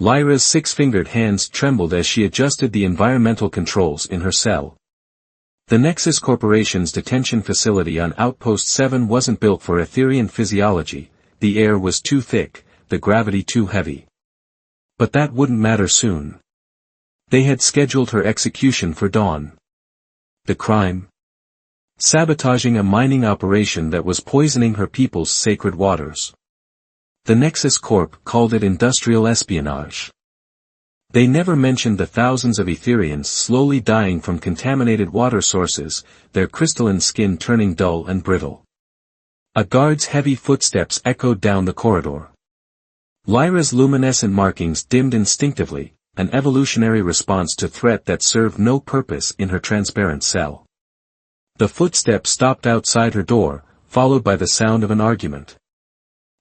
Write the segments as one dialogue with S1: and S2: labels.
S1: Lyra's six-fingered hands trembled as she adjusted the environmental controls in her cell. The Nexus Corporation's detention facility on Outpost 7 wasn't built for Etherean physiology, the air was too thick, the gravity too heavy. But that wouldn't matter soon. They had scheduled her execution for dawn. The crime? Sabotaging a mining operation that was poisoning her people's sacred waters. The Nexus Corp called it industrial espionage. They never mentioned the thousands of Etherians slowly dying from contaminated water sources, their crystalline skin turning dull and brittle. A guard's heavy footsteps echoed down the corridor. Lyra's luminescent markings dimmed instinctively, an evolutionary response to threat that served no purpose in her transparent cell. The footsteps stopped outside her door, followed by the sound of an argument.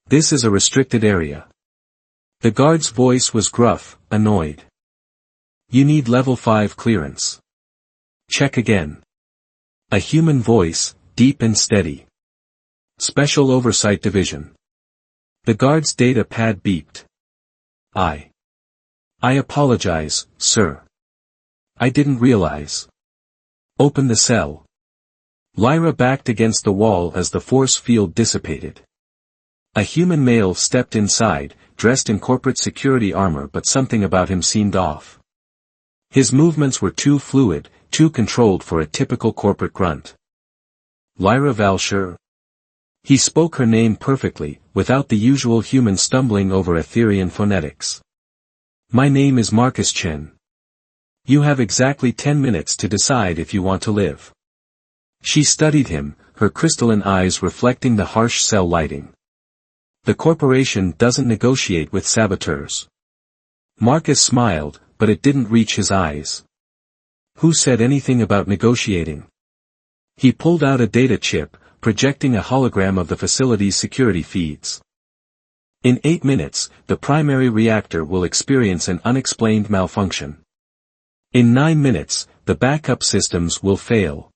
S1: "This is a restricted area." The guard's voice was gruff, annoyed. "You need level 5 clearance." "Check again." A human voice, deep and steady. "Special Oversight Division." The guard's data pad beeped. I apologize, sir. I didn't realize." "Open the cell." Lyra backed against the wall as the force field dissipated. A human male stepped inside, dressed in corporate security armor, but something about him seemed off. His movements were too fluid, too controlled for a typical corporate grunt. "Lyra Valshur." He spoke her name perfectly, without the usual human stumbling over Etherean phonetics. "My name is Marcus Chen. You have exactly 10 minutes to decide if you want to live." She studied him, her crystalline eyes reflecting the harsh cell lighting. "The corporation doesn't negotiate with saboteurs." Marcus smiled, but it didn't reach his eyes. "Who said anything about negotiating?" He pulled out a data chip, projecting a hologram of the facility's security feeds. "In 8 minutes, the primary reactor will experience an unexplained malfunction. In 9 minutes, the backup systems will fail.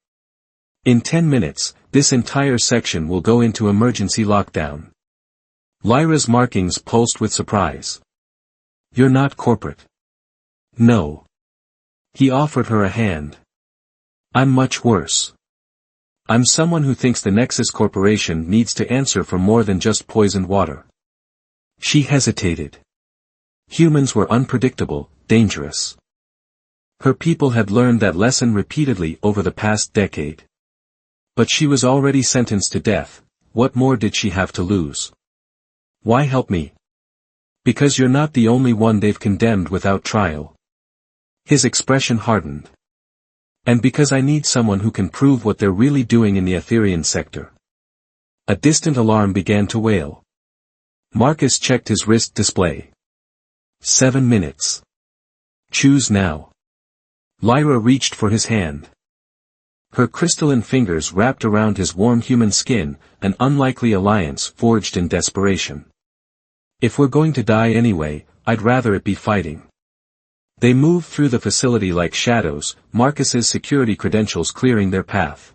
S1: In 10 minutes, this entire section will go into emergency lockdown." Lyra's markings pulsed with surprise. "You're not corporate." "No." He offered her a hand. "I'm much worse. I'm someone who thinks the Nexus Corporation needs to answer for more than just poisoned water." She hesitated. Humans were unpredictable, dangerous. Her people had learned that lesson repeatedly over the past decade. But she was already sentenced to death. What more did she have to lose? "Why help me?" "Because you're not the only one they've condemned without trial." His expression hardened. "And because I need someone who can prove what they're really doing in the Etherean sector." A distant alarm began to wail. Marcus checked his wrist display. 7 minutes. "Choose now." Lyra reached for his hand. Her crystalline fingers wrapped around his warm human skin, an unlikely alliance forged in desperation. "If we're going to die anyway, I'd rather it be fighting." They moved through the facility like shadows, Marcus's security credentials clearing their path.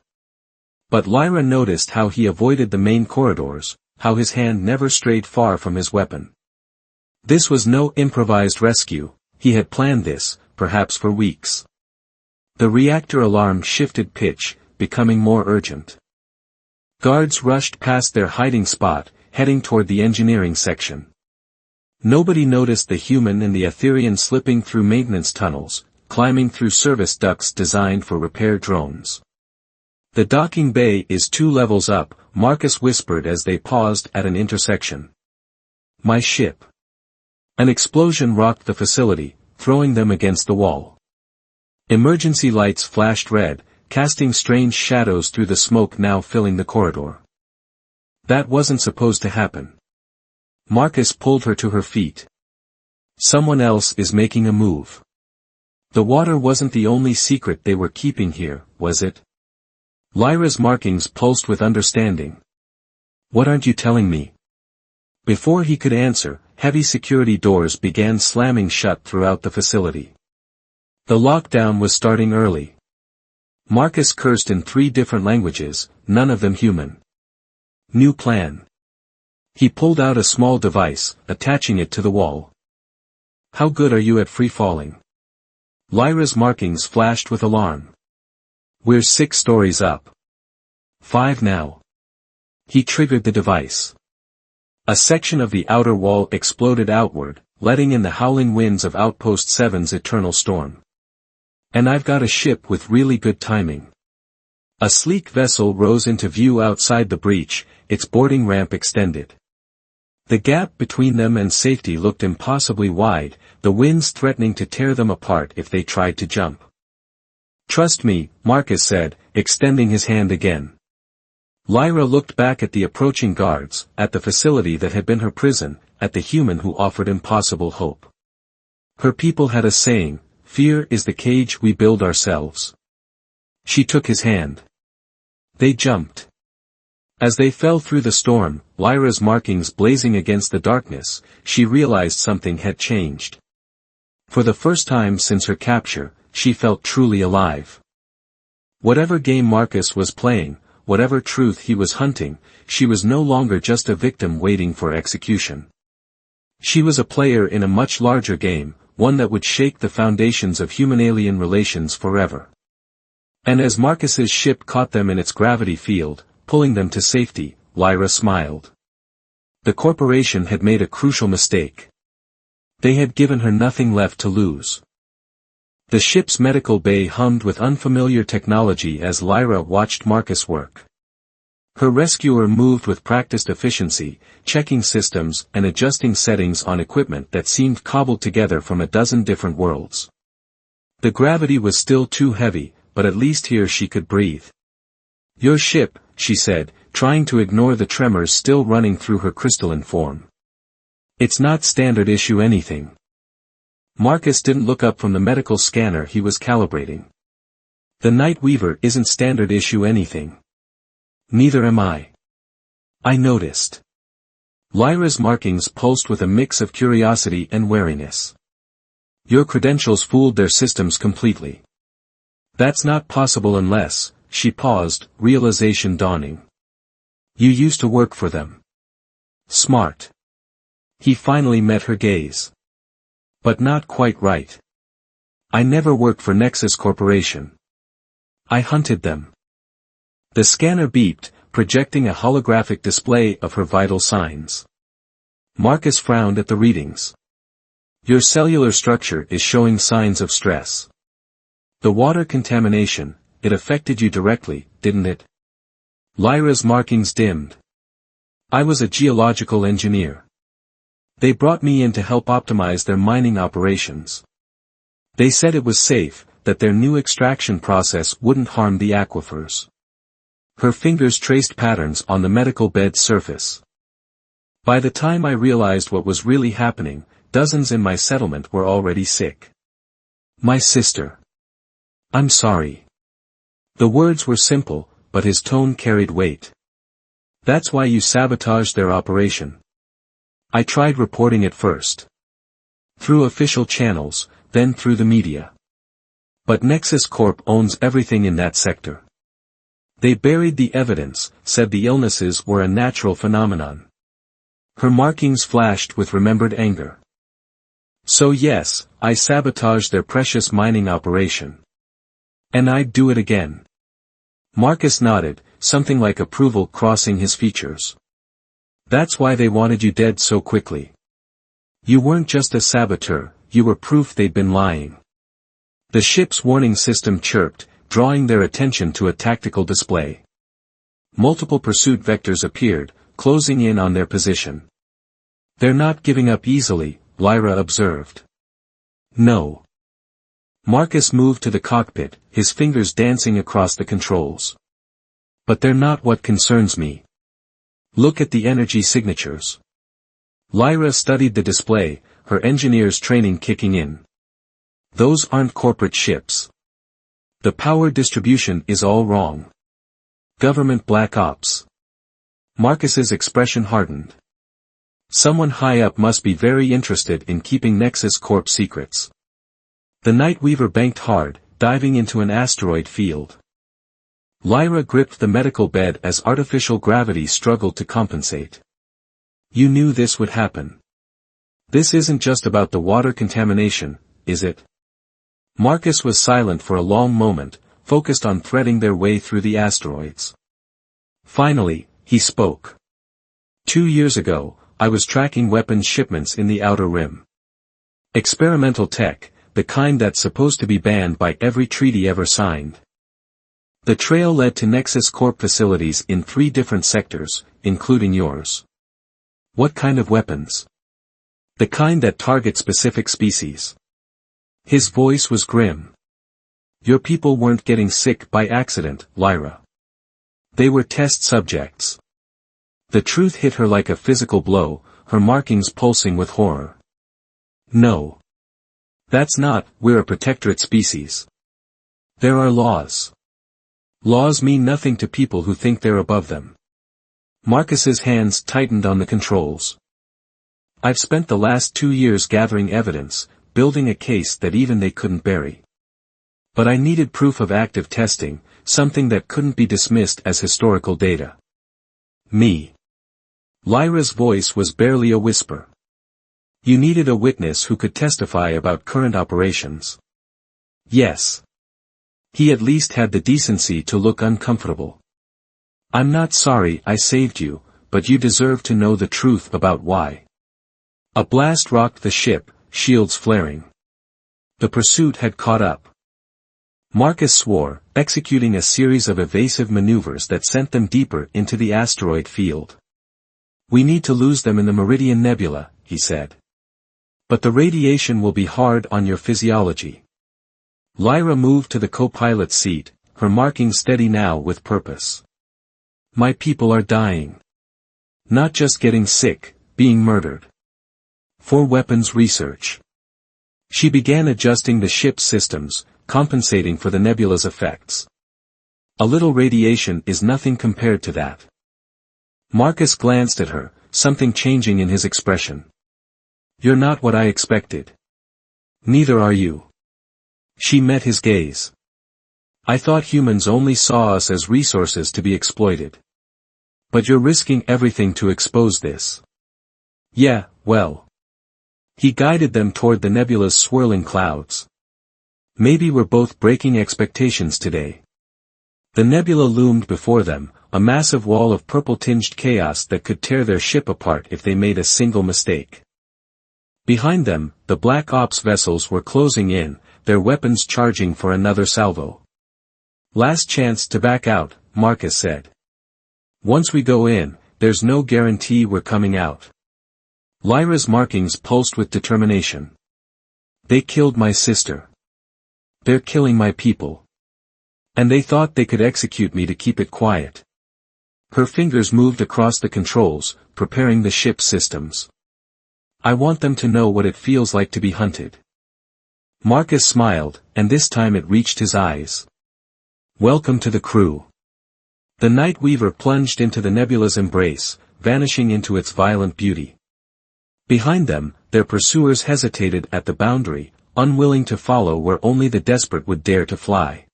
S1: But Lyra noticed how he avoided the main corridors, how his hand never strayed far from his weapon. This was no improvised rescue, he had planned this, perhaps for weeks. The reactor alarm shifted pitch, becoming more urgent. Guards rushed past their hiding spot, heading toward the engineering section. Nobody noticed the human and the Etherean slipping through maintenance tunnels, climbing through service ducts designed for repair drones. "The docking bay is 2 levels up," Marcus whispered as they paused at an intersection. "My ship." An explosion rocked the facility, throwing them against the wall. Emergency lights flashed red, casting strange shadows through the smoke now filling the corridor. That wasn't supposed to happen. Marcus pulled her to her feet. "Someone else is making a move." The water wasn't the only secret they were keeping here, was it? Lyra's markings pulsed with understanding. "What aren't you telling me?" Before he could answer, heavy security doors began slamming shut throughout the facility. The lockdown was starting early. Marcus cursed in 3 different languages, none of them human. New plan. He pulled out a small device, attaching it to the wall. How good are you at free-falling? Lyra's markings flashed with alarm. We're 6 stories up. 5 now. He triggered the device. A section of the outer wall exploded outward, letting in the howling winds of Outpost 7's eternal storm. And I've got a ship with really good timing. A sleek vessel rose into view outside the breach, its boarding ramp extended. The gap between them and safety looked impossibly wide, the winds threatening to tear them apart if they tried to jump. Trust me, Marcus said, extending his hand again. Lyra looked back at the approaching guards, at the facility that had been her prison, at the human who offered impossible hope. Her people had a saying, "Fear is the cage we build ourselves." She took his hand. They jumped. As they fell through the storm, Lyra's markings blazing against the darkness, she realized something had changed. For the first time since her capture, she felt truly alive. Whatever game Marcus was playing, whatever truth he was hunting, she was no longer just a victim waiting for execution. She was a player in a much larger game, one that would shake the foundations of human-alien relations forever. And as Marcus's ship caught them in its gravity field, pulling them to safety, Lyra smiled. The corporation had made a crucial mistake. They had given her nothing left to lose. The ship's medical bay hummed with unfamiliar technology as Lyra watched Marcus work. Her rescuer moved with practiced efficiency, checking systems and adjusting settings on equipment that seemed cobbled together from a dozen different worlds. The gravity was still too heavy, but at least here she could breathe. "Your ship," she said, trying to ignore the tremors still running through her crystalline form. "It's not standard issue anything." Marcus didn't look up from the medical scanner he was calibrating. "The Night Weaver isn't standard issue anything." "Neither am I." "I noticed." Lyra's markings pulsed with a mix of curiosity and wariness. "Your credentials fooled their systems completely." "That's not possible unless," she paused, realization dawning. "You used to work for them." "Smart." He finally met her gaze. "But not quite right. I never worked for Nexus Corporation. I hunted them." The scanner beeped, projecting a holographic display of her vital signs. Marcus frowned at the readings. "Your cellular structure is showing signs of stress. The water contamination, it affected you directly, didn't it?" Lyra's markings dimmed. "I was a geological engineer. They brought me in to help optimize their mining operations. They said it was safe, that their new extraction process wouldn't harm the aquifers." Her fingers traced patterns on the medical bed's surface. "By the time I realized what was really happening, dozens in my settlement were already sick. My sister. I'm sorry." The words were simple, but his tone carried weight. "That's why you sabotaged their operation." "I tried reporting it first. Through official channels, then through the media. But Nexus Corp owns everything in that sector. They buried the evidence, said the illnesses were a natural phenomenon." Her markings flashed with remembered anger. "So yes, I sabotaged their precious mining operation. And I'd do it again." Marcus nodded, something like approval crossing his features. "That's why they wanted you dead so quickly. You weren't just a saboteur, you were proof they'd been lying." The ship's warning system chirped, drawing their attention to a tactical display. Multiple pursuit vectors appeared, closing in on their position. "They're not giving up easily," Lyra observed. "No." Marcus moved to the cockpit, his fingers dancing across the controls. "But they're not what concerns me. Look at the energy signatures." Lyra studied the display, her engineer's training kicking in. "Those aren't corporate ships. The power distribution is all wrong. Government black ops." Marcus's expression hardened. Someone high up must be very interested in keeping Nexus Corp secrets. The Night Weaver banked hard, diving into an asteroid field. Lyra gripped the medical bed as artificial gravity struggled to compensate. "You knew this would happen." This isn't just about the water contamination, is it? Marcus was silent for a long moment, focused on threading their way through the asteroids. Finally, he spoke. 2 years ago, I was tracking weapons shipments in the Outer Rim. Experimental tech, the kind that's supposed to be banned by every treaty ever signed. The trail led to Nexus Corp facilities in 3 different sectors, including yours. What kind of weapons? The kind that target specific species. His voice was grim. Your people weren't getting sick by accident, Lyra. They were test subjects. The truth hit her like a physical blow, her markings pulsing with horror. No. That's not, we're a protectorate species. There are laws. Laws mean nothing to people who think they're above them. Marcus's hands tightened on the controls. I've spent the last 2 years gathering evidence, building a case that even they couldn't bury. But I needed proof of active testing, something that couldn't be dismissed as historical data. Me. Lyra's voice was barely a whisper. You needed a witness who could testify about current operations. Yes. He at least had the decency to look uncomfortable. I'm not sorry I saved you, but you deserve to know the truth about why. A blast rocked the ship, shields flaring. The pursuit had caught up. Marcus swore, executing a series of evasive maneuvers that sent them deeper into the asteroid field. We need to lose them in the Meridian Nebula, he said. But the radiation will be hard on your physiology. Lyra moved to the co-pilot's seat, her markings steady now with purpose. My people are dying. Not just getting sick, being murdered. For weapons research. She began adjusting the ship's systems, compensating for the nebula's effects. A little radiation is nothing compared to that. Marcus glanced at her, something changing in his expression. You're not what I expected. Neither are you. She met his gaze. I thought humans only saw us as resources to be exploited. But you're risking everything to expose this. Yeah, well. He guided them toward the nebula's swirling clouds. Maybe we're both breaking expectations today. The nebula loomed before them, a massive wall of purple-tinged chaos that could tear their ship apart if they made a single mistake. Behind them, the Black Ops vessels were closing in, their weapons charging for another salvo. Last chance to back out, Marcus said. Once we go in, there's no guarantee we're coming out. Lyra's markings pulsed with determination. They killed my sister. They're killing my people. And they thought they could execute me to keep it quiet. Her fingers moved across the controls, preparing the ship's systems. I want them to know what it feels like to be hunted. Marcus smiled, and this time it reached his eyes. Welcome to the crew. The Night Weaver plunged into the nebula's embrace, vanishing into its violent beauty. Behind them, their pursuers hesitated at the boundary, unwilling to follow where only the desperate would dare to fly.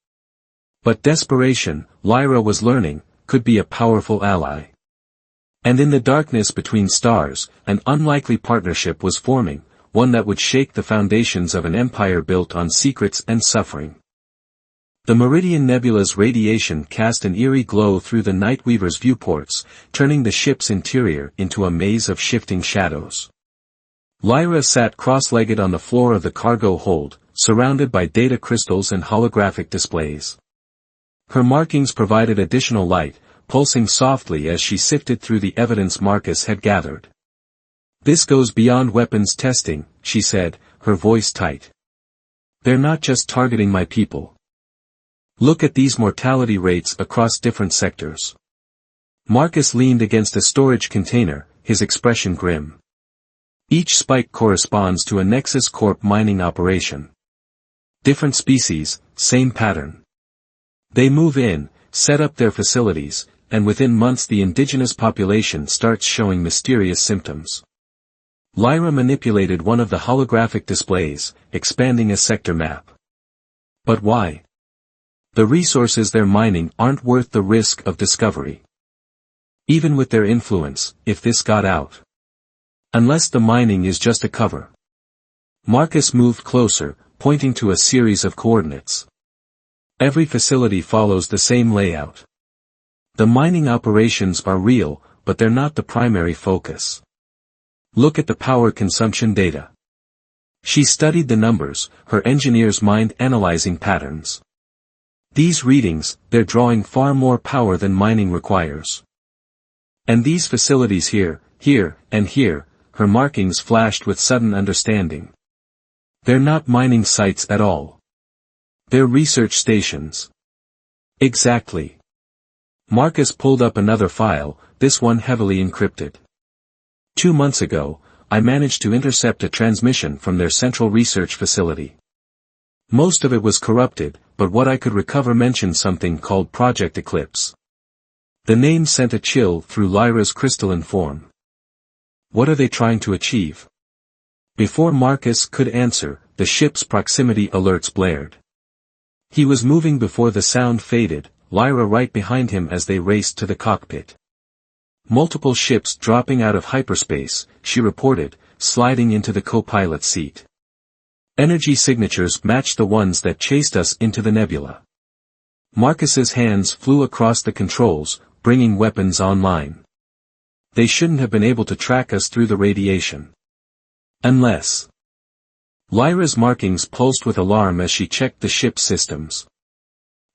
S1: But desperation, Lyra was learning, could be a powerful ally. And in the darkness between stars, an unlikely partnership was forming, one that would shake the foundations of an empire built on secrets and suffering. The Meridian Nebula's radiation cast an eerie glow through the Night Weaver's viewports, turning the ship's interior into a maze of shifting shadows. Lyra sat cross-legged on the floor of the cargo hold, surrounded by data crystals and holographic displays. Her markings provided additional light, pulsing softly as she sifted through the evidence Marcus had gathered. This goes beyond weapons testing, she said, her voice tight. They're not just targeting my people. Look at these mortality rates across different sectors. Marcus leaned against a storage container, his expression grim. Each spike corresponds to a Nexus Corp mining operation. Different species, same pattern. They move in, set up their facilities, and within months the indigenous population starts showing mysterious symptoms. Lyra manipulated one of the holographic displays, expanding a sector map. But why? The resources they're mining aren't worth the risk of discovery. Even with their influence, if this got out. Unless the mining is just a cover. Marcus moved closer, pointing to a series of coordinates. Every facility follows the same layout. The mining operations are real, but they're not the primary focus. Look at the power consumption data. She studied the numbers, her engineer's mind analyzing patterns. These readings, they're drawing far more power than mining requires. And these facilities here, and here, her markings flashed with sudden understanding. They're not mining sites at all. They're research stations. Exactly. Marcus pulled up another file, this one heavily encrypted. 2 months ago, I managed to intercept a transmission from their central research facility. Most of it was corrupted, but what I could recover mentioned something called Project Eclipse. The name sent a chill through Lyra's crystalline form. What are they trying to achieve? Before Marcus could answer, the ship's proximity alerts blared. He was moving before the sound faded, Lyra right behind him as they raced to the cockpit. Multiple ships dropping out of hyperspace, she reported, sliding into the co-pilot seat. Energy signatures matched the ones that chased us into the nebula. Marcus's hands flew across the controls, bringing weapons online. They shouldn't have been able to track us through the radiation. Unless. Lyra's markings pulsed with alarm as she checked the ship's systems.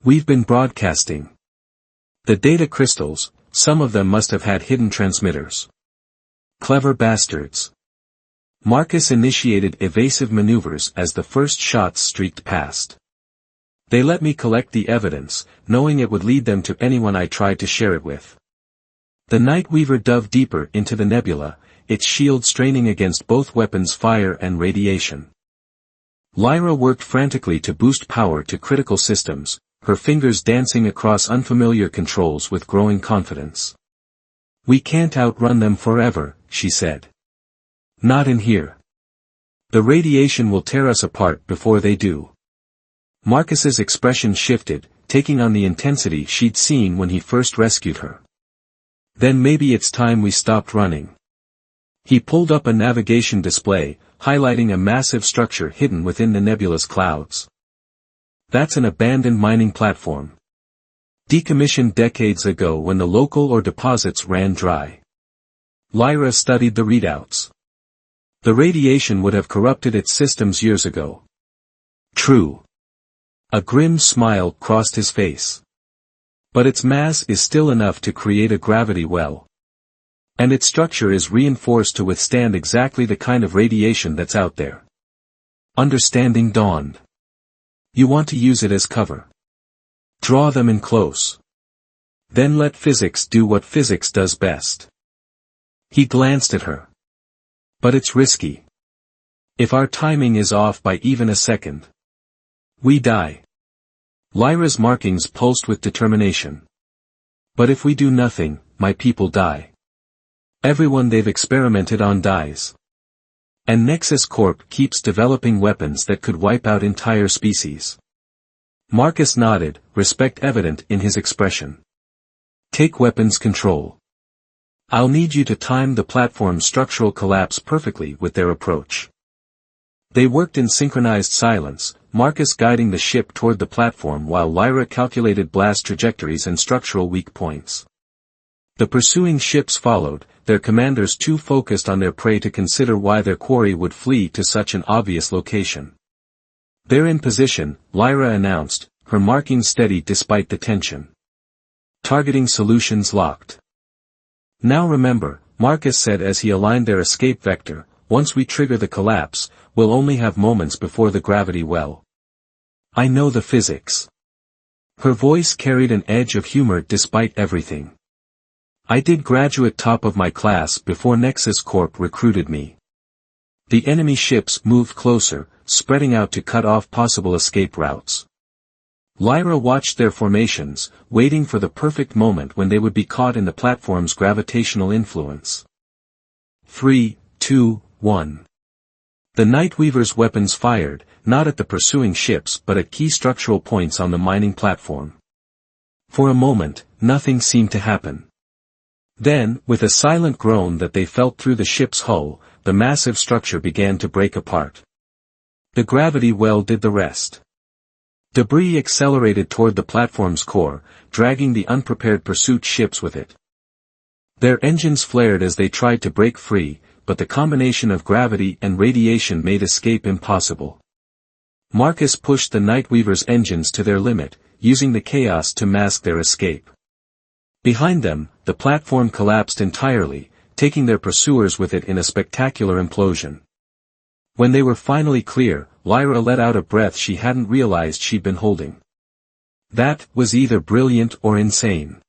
S1: We've been broadcasting. The data crystals, some of them must have had hidden transmitters. Clever bastards. Marcus initiated evasive maneuvers as the first shots streaked past. They let me collect the evidence, knowing it would lead them to anyone I tried to share it with. The Nightweaver dove deeper into the nebula, its shield straining against both weapons' fire and radiation. Lyra worked frantically to boost power to critical systems, her fingers dancing across unfamiliar controls with growing confidence. We can't outrun them forever, she said. Not in here. The radiation will tear us apart before they do. Marcus's expression shifted, taking on the intensity she'd seen when he first rescued her. Then maybe it's time we stopped running. He pulled up a navigation display, highlighting a massive structure hidden within the nebula's clouds. That's an abandoned mining platform. Decommissioned decades ago when the local ore deposits ran dry. Lyra studied the readouts. The radiation would have corrupted its systems years ago. True. A grim smile crossed his face. But its mass is still enough to create a gravity well. And its structure is reinforced to withstand exactly the kind of radiation that's out there. Understanding dawned. You want to use it as cover. Draw them in close. Then let physics do what physics does best. He glanced at her. But it's risky. If our timing is off by even a second, we die. Lyra's markings pulsed with determination. But if we do nothing, my people die. Everyone they've experimented on dies. And Nexus Corp keeps developing weapons that could wipe out entire species. Marcus nodded, respect evident in his expression. Take weapons control. I'll need you to time the platform's structural collapse perfectly with their approach. They worked in synchronized silence, Marcus guiding the ship toward the platform while Lyra calculated blast trajectories and structural weak points. The pursuing ships followed, their commanders too focused on their prey to consider why their quarry would flee to such an obvious location. They're in position, Lyra announced, her markings steady despite the tension. Targeting solutions locked. Now remember, Marcus said as he aligned their escape vector, once we trigger the collapse, we'll only have moments before the gravity well. I know the physics. Her voice carried an edge of humor despite everything. I did graduate top of my class before Nexus Corp recruited me. The enemy ships moved closer, spreading out to cut off possible escape routes. Lyra watched their formations, waiting for the perfect moment when they would be caught in the platform's gravitational influence. 3, 2, 1. The Nightweaver's weapons fired, not at the pursuing ships but at key structural points on the mining platform. For a moment, nothing seemed to happen. Then, with a silent groan that they felt through the ship's hull, the massive structure began to break apart. The gravity well did the rest. Debris accelerated toward the platform's core, dragging the unprepared pursuit ships with it. Their engines flared as they tried to break free, but the combination of gravity and radiation made escape impossible. Marcus pushed the Nightweaver's engines to their limit, using the chaos to mask their escape. Behind them, the platform collapsed entirely, taking their pursuers with it in a spectacular implosion. When they were finally clear, Lyra let out a breath she hadn't realized she'd been holding. That was either brilliant or insane.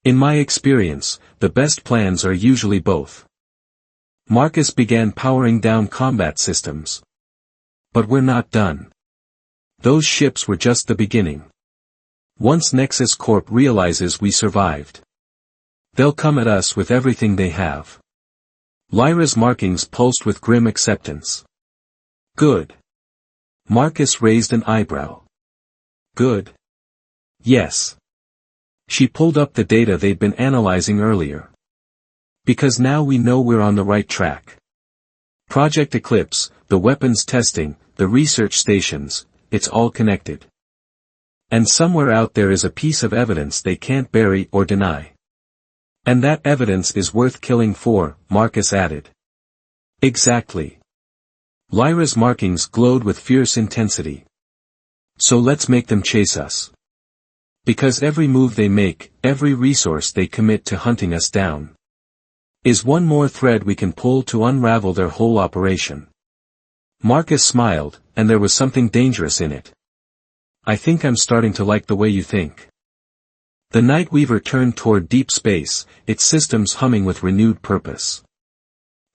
S1: In my experience, the best plans are usually both. Marcus began powering down combat systems. But we're not done. Those ships were just the beginning. Once Nexus Corp realizes we survived, they'll come at us with everything they have. Lyra's markings pulsed with grim acceptance. Good. Marcus raised an eyebrow. Good. Yes. She pulled up the data they'd been analyzing earlier. Because now we know we're on the right track. Project Eclipse, the weapons testing, the research stations, it's all connected. And somewhere out there is a piece of evidence they can't bury or deny. And that evidence is worth killing for, Marcus added. Exactly. Lyra's markings glowed with fierce intensity. So let's make them chase us. Because every move they make, every resource they commit to hunting us down, is one more thread we can pull to unravel their whole operation. Marcus smiled, and there was something dangerous in it. I think I'm starting to like the way you think. The Nightweaver turned toward deep space, its systems humming with renewed purpose.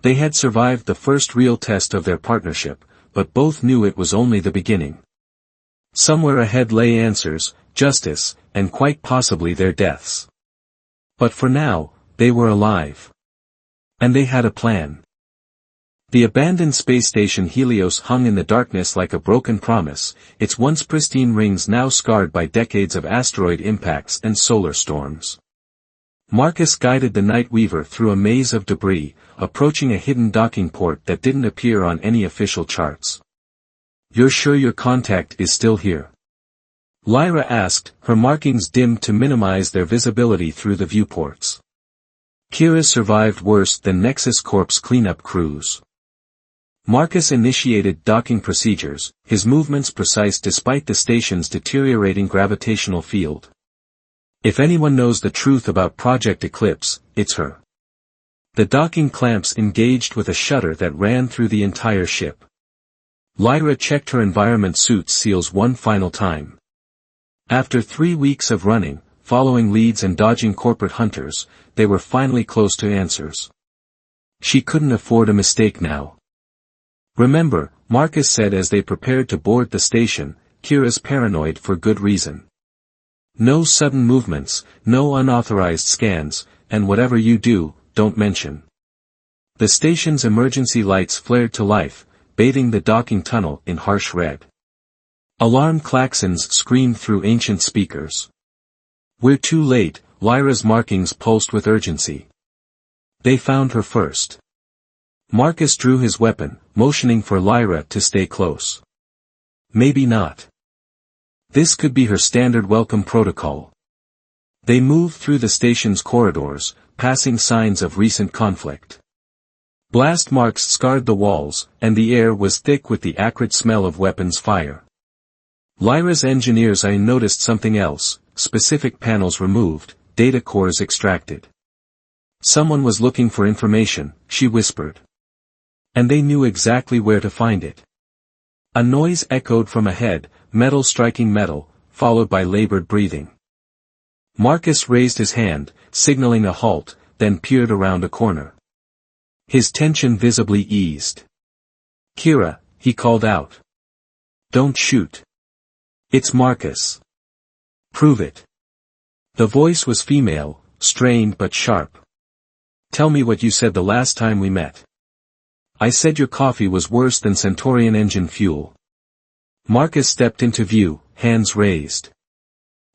S1: They had survived the first real test of their partnership, but both knew it was only the beginning. Somewhere ahead lay answers, justice, and quite possibly their deaths. But for now, they were alive. And they had a plan. The abandoned space station Helios hung in the darkness like a broken promise, its once pristine rings now scarred by decades of asteroid impacts and solar storms. Marcus guided the Nightweaver through a maze of debris, approaching a hidden docking port that didn't appear on any official charts. You're sure your contact is still here? Lyra asked, her markings dimmed to minimize their visibility through the viewports. Kira survived worse than Nexus Corp's cleanup crews. Marcus initiated docking procedures, his movements precise despite the station's deteriorating gravitational field. If anyone knows the truth about Project Eclipse, it's her. The docking clamps engaged with a shudder that ran through the entire ship. Lyra checked her environment suit seals one final time. After 3 weeks of running, following leads and dodging corporate hunters, they were finally close to answers. She couldn't afford a mistake now. Remember, Marcus said as they prepared to board the station, Kira's paranoid for good reason. No sudden movements, no unauthorized scans, and whatever you do, don't mention. The station's emergency lights flared to life, bathing the docking tunnel in harsh red. Alarm klaxons screamed through ancient speakers. We're too late, Lyra's markings pulsed with urgency. They found her first. Marcus drew his weapon, motioning for Lyra to stay close. Maybe not. This could be her standard welcome protocol. They moved through the station's corridors, passing signs of recent conflict. Blast marks scarred the walls, and the air was thick with the acrid smell of weapons fire. Lyra's engineers noticed something else, specific panels removed, data cores extracted. Someone was looking for information, she whispered. And they knew exactly where to find it. A noise echoed from ahead, metal striking metal, followed by labored breathing. Marcus raised his hand, signaling a halt, then peered around a corner. His tension visibly eased. Kira, he called out. Don't shoot. It's Marcus. Prove it. The voice was female, strained but sharp. Tell me what you said the last time we met. I said your coffee was worse than Centaurian engine fuel. Marcus stepped into view, hands raised.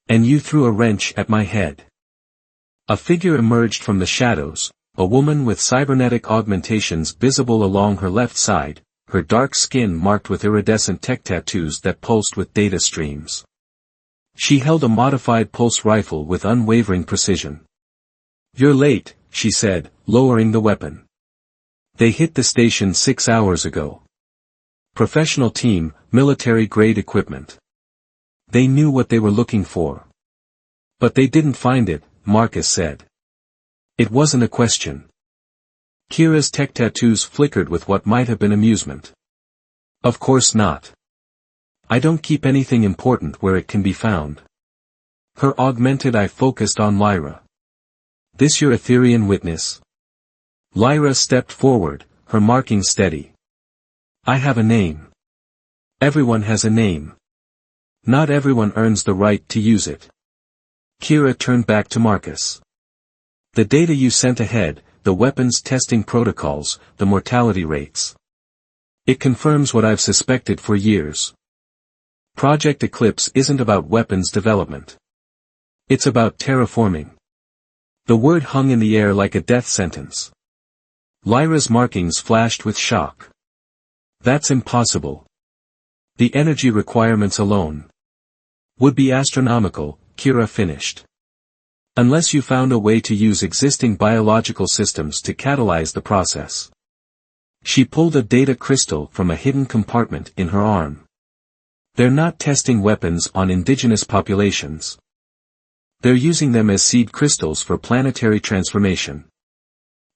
S1: And you threw a wrench at my head. A figure emerged from the shadows, a woman with cybernetic augmentations visible along her left side, her dark skin marked with iridescent tech tattoos that pulsed with data streams. She held a modified pulse rifle with unwavering precision. "You're late," she said, lowering the weapon. "They hit the station 6 hours ago. Professional team, military-grade equipment. They knew what they were looking for. But they didn't find it," Marcus said. It wasn't a question. Kira's tech tattoos flickered with what might have been amusement. "Of course not. I don't keep anything important where it can be found." Her augmented eye focused on Lyra. "This your Etherean witness?" Lyra stepped forward, her markings steady. "I have a name. Everyone has a name. Not everyone earns the right to use it." Kira turned back to Marcus. "The data you sent ahead, the weapons testing protocols, the mortality rates. It confirms what I've suspected for years. Project Eclipse isn't about weapons development. It's about terraforming." The word hung in the air like a death sentence. Lyra's markings flashed with shock. "That's impossible. The energy requirements alone would be astronomical," Kira finished. "Unless you found a way to use existing biological systems to catalyze the process." She pulled a data crystal from a hidden compartment in her arm. "They're not testing weapons on indigenous populations. They're using them as seed crystals for planetary transformation."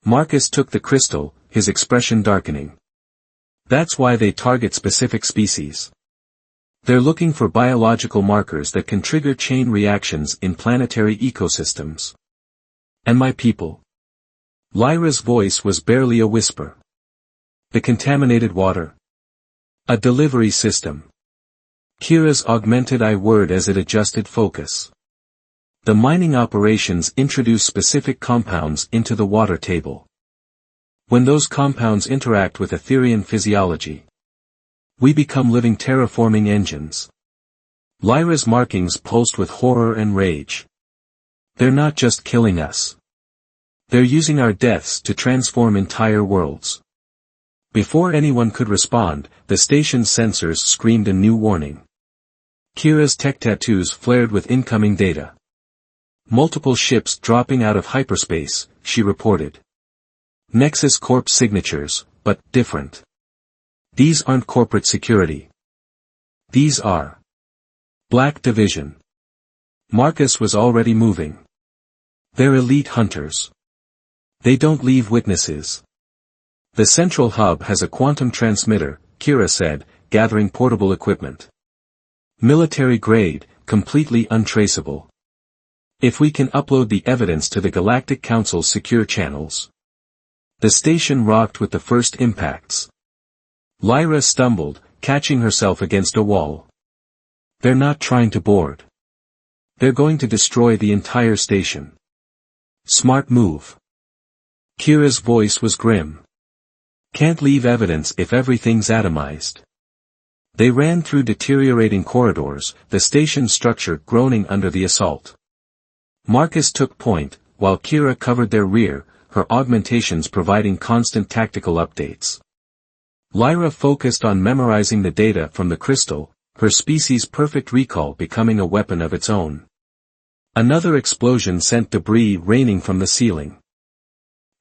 S1: Marcus took the crystal, his expression darkening. "That's why they target specific species. They're looking for biological markers that can trigger chain reactions in planetary ecosystems." "And my people?" Lyra's voice was barely a whisper. "The contaminated water? A delivery system." Kira's augmented eye whirred as it adjusted focus. "The mining operations introduce specific compounds into the water table. When those compounds interact with Etherean physiology, we become living terraforming engines." Lyra's markings pulsed with horror and rage. "They're not just killing us. They're using our deaths to transform entire worlds." Before anyone could respond, the station's sensors screamed a new warning. Kira's tech tattoos flared with incoming data. "Multiple ships dropping out of hyperspace," she reported. "Nexus Corp signatures, but different. These aren't corporate security. These are Black Division." Marcus was already moving. "They're elite hunters. They don't leave witnesses." "The central hub has a quantum transmitter," Kira said, gathering portable equipment. "Military grade, completely untraceable. If we can upload the evidence to the Galactic Council's secure channels." The station rocked with the first impacts. Lyra stumbled, catching herself against a wall. "They're not trying to board. They're going to destroy the entire station." "Smart move." Kira's voice was grim. "Can't leave evidence if everything's atomized." They ran through deteriorating corridors, the station structure groaning under the assault. Marcus took point, while Kira covered their rear, her augmentations providing constant tactical updates. Lyra focused on memorizing the data from the crystal, her species' perfect recall becoming a weapon of its own. Another explosion sent debris raining from the ceiling.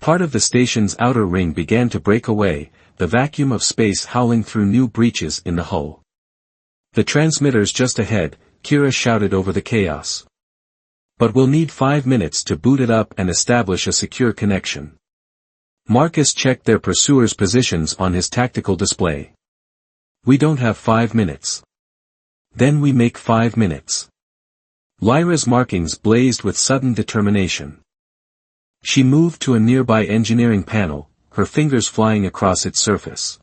S1: Part of the station's outer ring began to break away, the vacuum of space howling through new breaches in the hull. "The transmitter's just ahead," Kira shouted over the chaos. "But we'll need 5 minutes to boot it up and establish a secure connection." Marcus checked their pursuers' positions on his tactical display. "We don't have 5 minutes. Then we make 5 minutes." Lyra's markings blazed with sudden determination. She moved to a nearby engineering panel, her fingers flying across its surface.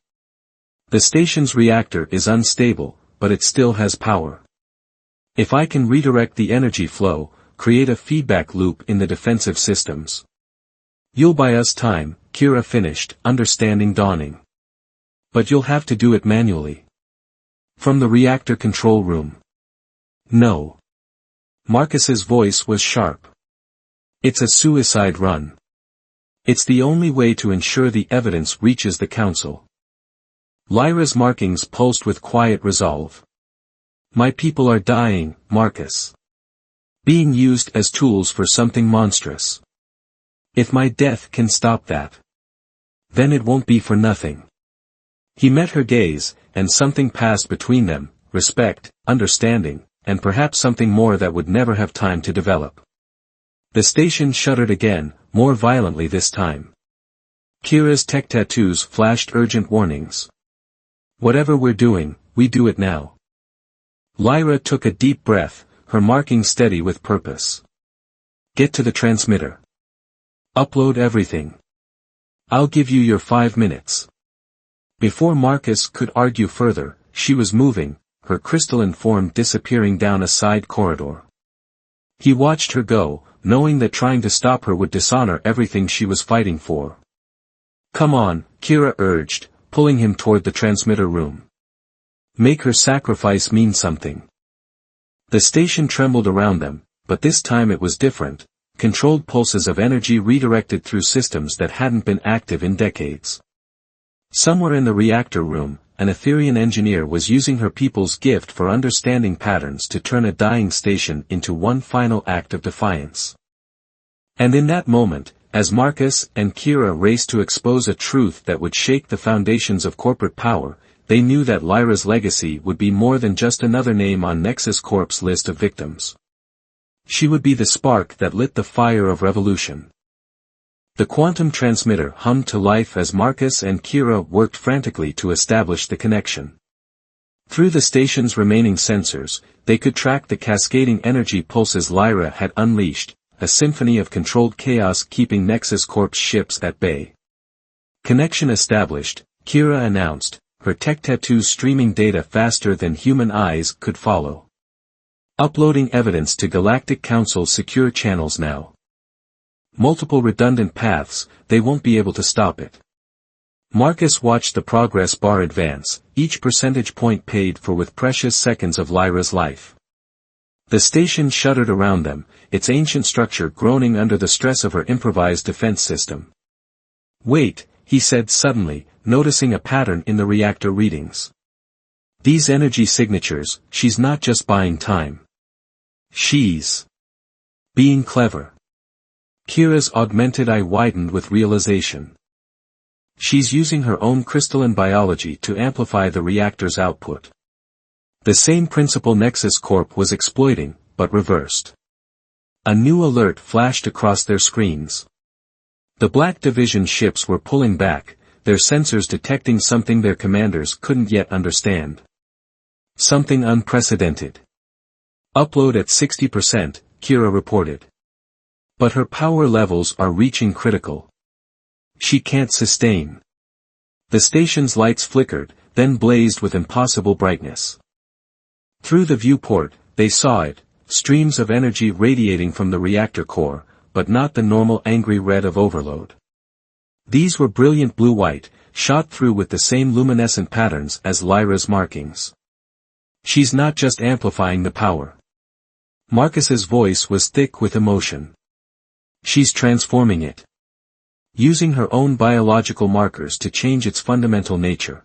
S1: "The station's reactor is unstable, but it still has power. If I can redirect the energy flow, create a feedback loop in the defensive systems. You'll buy us time," Kira finished, understanding dawning. "But you'll have to do it manually. From the reactor control room." "No." Marcus's voice was sharp. "It's a suicide run. It's the only way to ensure the evidence reaches the council. Lyra's markings pulsed with quiet resolve. My people are dying, Marcus. Being used as tools for something monstrous. If my death can stop that, then it won't be for nothing. He met her gaze, and something passed between them, respect, understanding, and perhaps something more that would never have time to develop. The station shuddered again, more violently this time. Kira's tech tattoos flashed urgent warnings. Whatever we're doing, we do it now. Lyra took a deep breath, her marking steady with purpose. Get to the transmitter. Upload everything. I'll give you your 5 minutes. Before Marcus could argue further, she was moving, her crystalline form disappearing down a side corridor. He watched her go, knowing that trying to stop her would dishonor everything she was fighting for. Come on, Kira urged, pulling him toward the transmitter room. Make her sacrifice mean something. The station trembled around them, but this time it was different, controlled pulses of energy redirected through systems that hadn't been active in decades. Somewhere in the reactor room, an Etherian engineer was using her people's gift for understanding patterns to turn a dying station into one final act of defiance. And in that moment, as Marcus and Kira raced to expose a truth that would shake the foundations of corporate power, they knew that Lyra's legacy would be more than just another name on Nexus Corp's list of victims. She would be the spark that lit the fire of revolution. The quantum transmitter hummed to life as Marcus and Kira worked frantically to establish the connection. Through the station's remaining sensors, they could track the cascading energy pulses Lyra had unleashed, a symphony of controlled chaos keeping Nexus Corp's ships at bay. Connection established, Kira announced, her tech tattoos streaming data faster than human eyes could follow. Uploading evidence to Galactic Council secure channels now. Multiple redundant paths, they won't be able to stop it. Marcus watched the progress bar advance, each percentage point paid for with precious seconds of Lyra's life. The station shuddered around them, its ancient structure groaning under the stress of her improvised defense system. Wait, he said suddenly, noticing a pattern in the reactor readings. These energy signatures, she's not just buying time. She's being clever. Kira's augmented eye widened with realization. She's using her own crystalline biology to amplify the reactor's output. The same principle Nexus Corp was exploiting, but reversed. A new alert flashed across their screens. The Black Division ships were pulling back, their sensors detecting something their commanders couldn't yet understand. Something unprecedented. Upload at 60%, Kira reported. But her power levels are reaching critical. She can't sustain. The station's lights flickered, then blazed with impossible brightness. Through the viewport, they saw it, streams of energy radiating from the reactor core, but not the normal angry red of overload. These were brilliant blue-white, shot through with the same luminescent patterns as Lyra's markings. She's not just amplifying the power. Marcus's voice was thick with emotion. She's transforming it. Using her own biological markers to change its fundamental nature.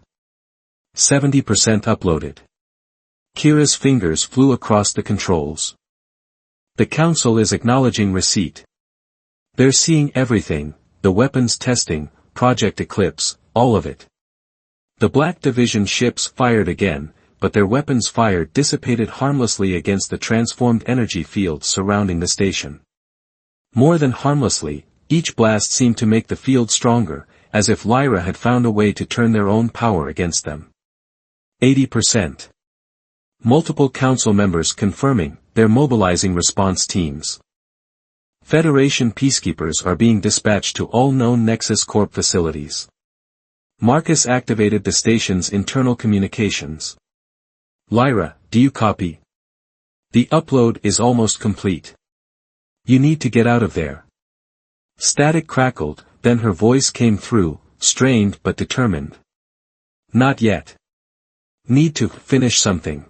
S1: 70% uploaded. Kira's fingers flew across the controls. The council is acknowledging receipt. They're seeing everything, the weapons testing, Project Eclipse, all of it. The Black Division ships fired again, but their weapons' fire dissipated harmlessly against the transformed energy fields surrounding the station. More than harmlessly, each blast seemed to make the field stronger, as if Lyra had found a way to turn their own power against them. 80%. Multiple council members confirming, they're mobilizing response teams. Federation peacekeepers are being dispatched to all known Nexus Corp facilities. Marcus activated the station's internal communications. Lyra, do you copy? The upload is almost complete. You need to get out of there. Static crackled, then her voice came through, strained but determined. Not yet. Need to finish something.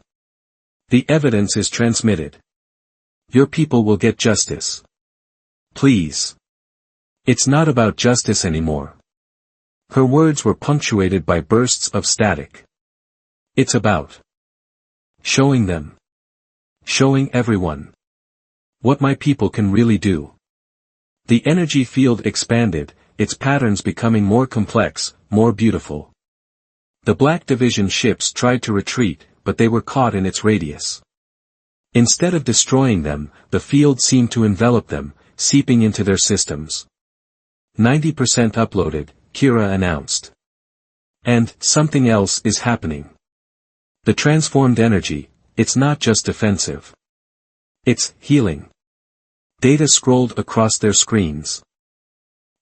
S1: The evidence is transmitted. Your people will get justice. Please. It's not about justice anymore. Her words were punctuated by bursts of static. It's about showing them. Showing everyone. What my people can really do. The energy field expanded, its patterns becoming more complex, more beautiful. The Black Division ships tried to retreat, but they were caught in its radius. Instead of destroying them, the field seemed to envelop them, seeping into their systems. 90% uploaded, Kira announced. And, something else is happening. The transformed energy, it's not just defensive. It's healing. Data scrolled across their screens.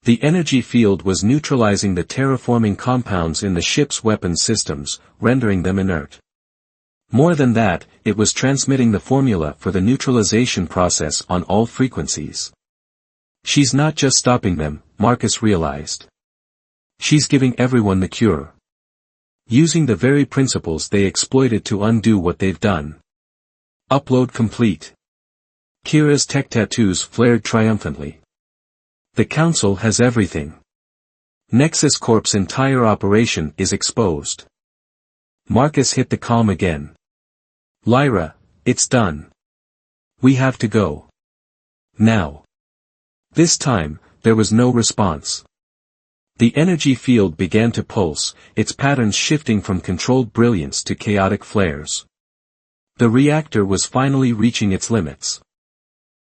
S1: The energy field was neutralizing the terraforming compounds in the ship's weapons systems, rendering them inert. More than that, it was transmitting the formula for the neutralization process on all frequencies. She's not just stopping them, Marcus realized. She's giving everyone the cure. Using the very principles they exploited to undo what they've done. Upload complete. Kira's tech tattoos flared triumphantly. The Council has everything. Nexus Corp's entire operation is exposed. Marcus hit the calm again. Lyra, it's done. We have to go. Now. This time, there was no response. The energy field began to pulse, its patterns shifting from controlled brilliance to chaotic flares. The reactor was finally reaching its limits.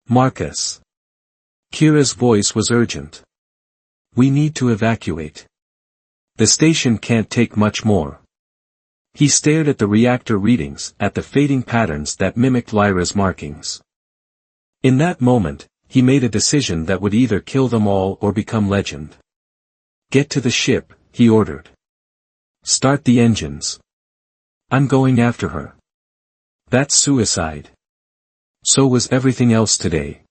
S1: Marcus. Kira's voice was urgent. We need to evacuate. The station can't take much more. He stared at the reactor readings, at the fading patterns that mimicked Lyra's markings. In that moment, he made a decision that would either kill them all or become legend. Get to the ship, he ordered. Start the engines. I'm going after her. That's suicide. So was everything else today.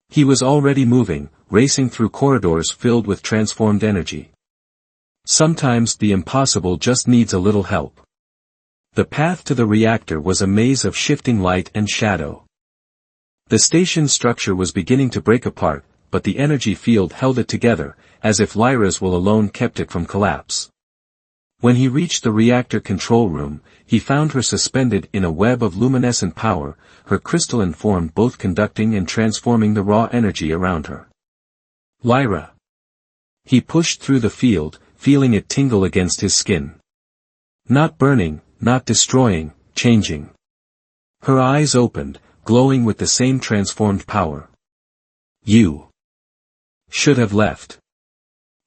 S1: He was already moving, racing through corridors filled with transformed energy. Sometimes the impossible just needs a little help. The path to the reactor was a maze of shifting light and shadow. The station's structure was beginning to break apart, but the energy field held it together, as if Lyra's will alone kept it from collapse. When he reached the reactor control room, he found her suspended in a web of luminescent power, her crystalline form both conducting and transforming the raw energy around her. Lyra. He pushed through the field, feeling it tingle against his skin. Not burning, not destroying, changing. Her eyes opened, glowing with the same transformed power. You should have left.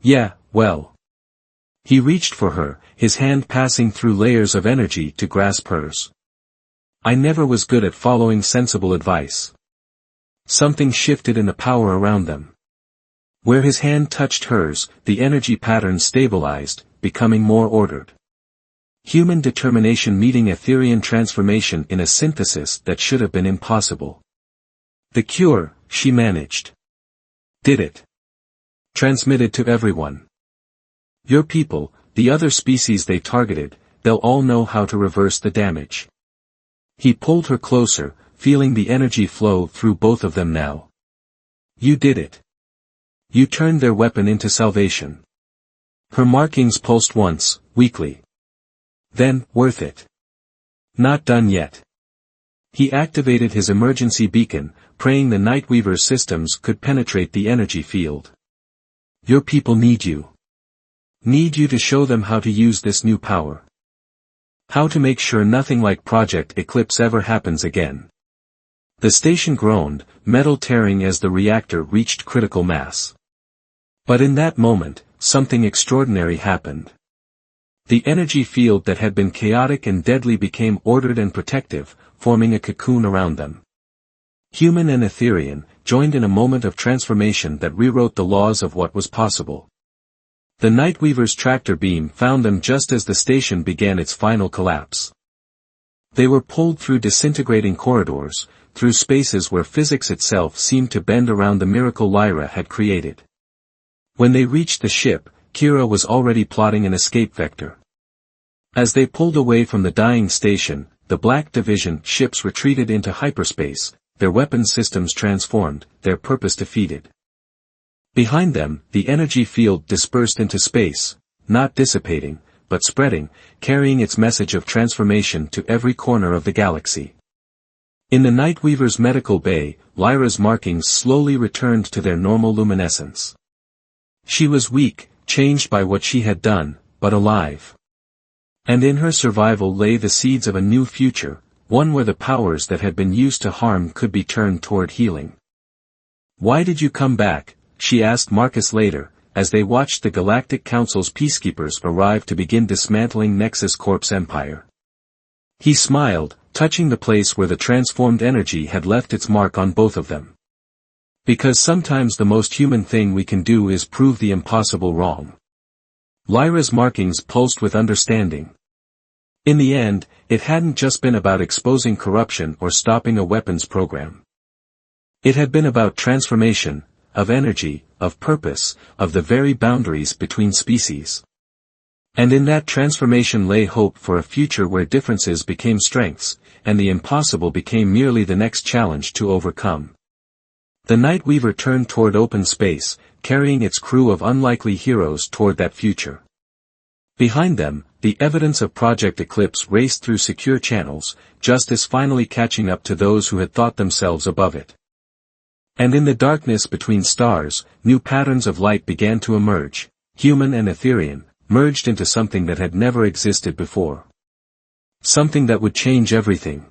S1: Yeah, well. He reached for her, his hand passing through layers of energy to grasp hers. I never was good at following sensible advice. Something shifted in the power around them. Where his hand touched hers, the energy pattern stabilized, becoming more ordered. Human determination meeting Etherian transformation in a synthesis that should have been impossible. The cure, she managed. Did it. Transmitted to everyone. Your people, the other species they targeted, they'll all know how to reverse the damage. He pulled her closer, feeling the energy flow through both of them now. You did it. You turned their weapon into salvation. Her markings pulsed once, weakly. Then, worth it. Not done yet. He activated his emergency beacon, praying the Nightweaver's systems could penetrate the energy field. Your people need you. Need you to show them how to use this new power. How to make sure nothing like Project Eclipse ever happens again. The station groaned, metal tearing as the reactor reached critical mass. But in that moment, something extraordinary happened. The energy field that had been chaotic and deadly became ordered and protective, forming a cocoon around them. Human and Etherian, joined in a moment of transformation that rewrote the laws of what was possible. The Nightweaver's tractor beam found them just as the station began its final collapse. They were pulled through disintegrating corridors, through spaces where physics itself seemed to bend around the miracle Lyra had created. When they reached the ship, Kira was already plotting an escape vector. As they pulled away from the dying station, the Black Division ships retreated into hyperspace, their weapons systems transformed, their purpose defeated. Behind them, the energy field dispersed into space, not dissipating, but spreading, carrying its message of transformation to every corner of the galaxy. In the Nightweaver's medical bay, Lyra's markings slowly returned to their normal luminescence. She was weak, changed by what she had done, but alive. And in her survival lay the seeds of a new future, one where the powers that had been used to harm could be turned toward healing. "Why did you come back?" she asked Marcus later, as they watched the Galactic Council's peacekeepers arrive to begin dismantling Nexus Corp's empire. He smiled, touching the place where the transformed energy had left its mark on both of them. "Because sometimes the most human thing we can do is prove the impossible wrong." Lyra's markings pulsed with understanding. In the end, it hadn't just been about exposing corruption or stopping a weapons program. It had been about transformation, of energy, of purpose, of the very boundaries between species. And in that transformation lay hope for a future where differences became strengths, and the impossible became merely the next challenge to overcome. The Nightweaver turned toward open space, carrying its crew of unlikely heroes toward that future. Behind them, the evidence of Project Eclipse raced through secure channels, justice finally catching up to those who had thought themselves above it. And in the darkness between stars, new patterns of light began to emerge, human and Etherean, merged into something that had never existed before. Something that would change everything.